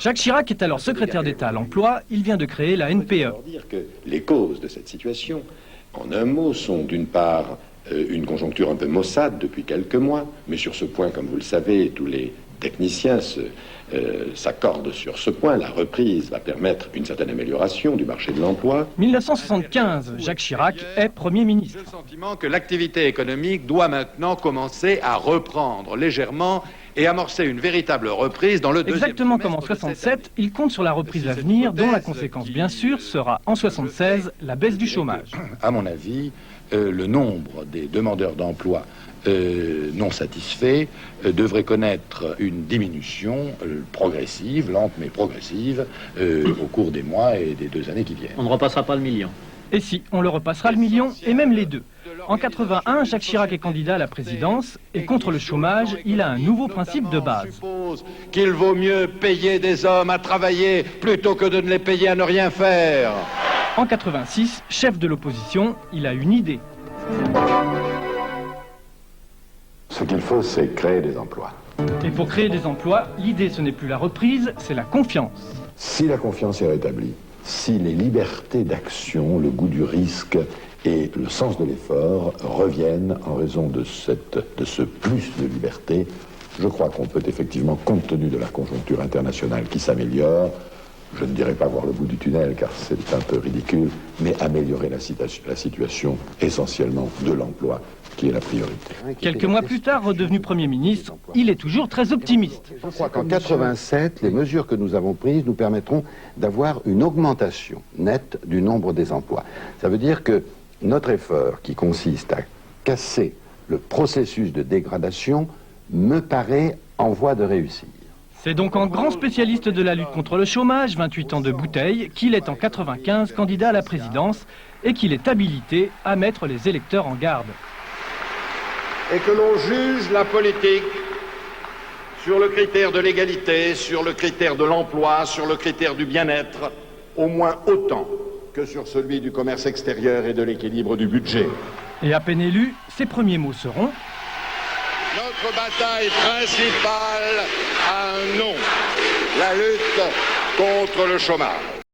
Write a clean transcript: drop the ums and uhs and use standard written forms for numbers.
Jacques Chirac est alors secrétaire d'État à l'emploi. Il vient de créer la NPE. Il faut dire que les causes de cette situation, en un mot, sont d'une part une conjoncture un peu maussade depuis quelques mois, mais sur ce point, comme vous le savez, tous les techniciens s'accordent sur ce point. La reprise va permettre une certaine amélioration du marché de l'emploi. 1975, Jacques Chirac est Premier ministre. Le sentiment que l'activité économique doit maintenant commencer à reprendre légèrement et amorcer une véritable reprise dans le deuxième Exactement comme en trimestre de cette 67, il compte sur la reprise à venir, dont la conséquence, bien sûr, sera en 76 la baisse du chômage. À mon avis, le nombre des demandeurs d'emploi non satisfaits devrait connaître une diminution progressive, lente mais progressive, au cours des mois et des 2 années qui viennent. On ne repassera pas le million. Et si, on le repassera le million, et même les deux. En 81, Jacques Chirac est candidat à la présidence, et contre le chômage, il a un nouveau principe de base. Suppose qu'il vaut mieux payer des hommes à travailler plutôt que de ne les payer à ne rien faire. En 86, chef de l'opposition, il a une idée. Ce qu'il faut, c'est créer des emplois. Et pour créer des emplois, l'idée ce n'est plus la reprise, c'est la confiance. Si la confiance est rétablie, si les libertés d'action, le goût du risque et le sens de l'effort reviennent en raison de ce plus de liberté, je crois qu'on peut effectivement, compte tenu de la conjoncture internationale qui s'améliore, je ne dirais pas voir le bout du tunnel car c'est un peu ridicule, mais améliorer la situation essentiellement de l'emploi qui est la priorité. Quelques mois plus tard, redevenu Premier ministre, il est toujours très optimiste. Je crois qu'en 87, les mesures que nous avons prises nous permettront d'avoir une augmentation nette du nombre des emplois. Ça veut dire que notre effort qui consiste à casser le processus de dégradation me paraît en voie de réussir. C'est donc en grand spécialiste de la lutte contre le chômage, 28 ans de bouteille, qu'il est en 95 candidat à la présidence et qu'il est habilité à mettre les électeurs en garde. Et que l'on juge la politique sur le critère de l'égalité, sur le critère de l'emploi, sur le critère du bien-être, au moins autant que sur celui du commerce extérieur et de l'équilibre du budget. Et à peine élu, ses premiers mots seront: Notre bataille principale a un nom, la lutte contre le chômage.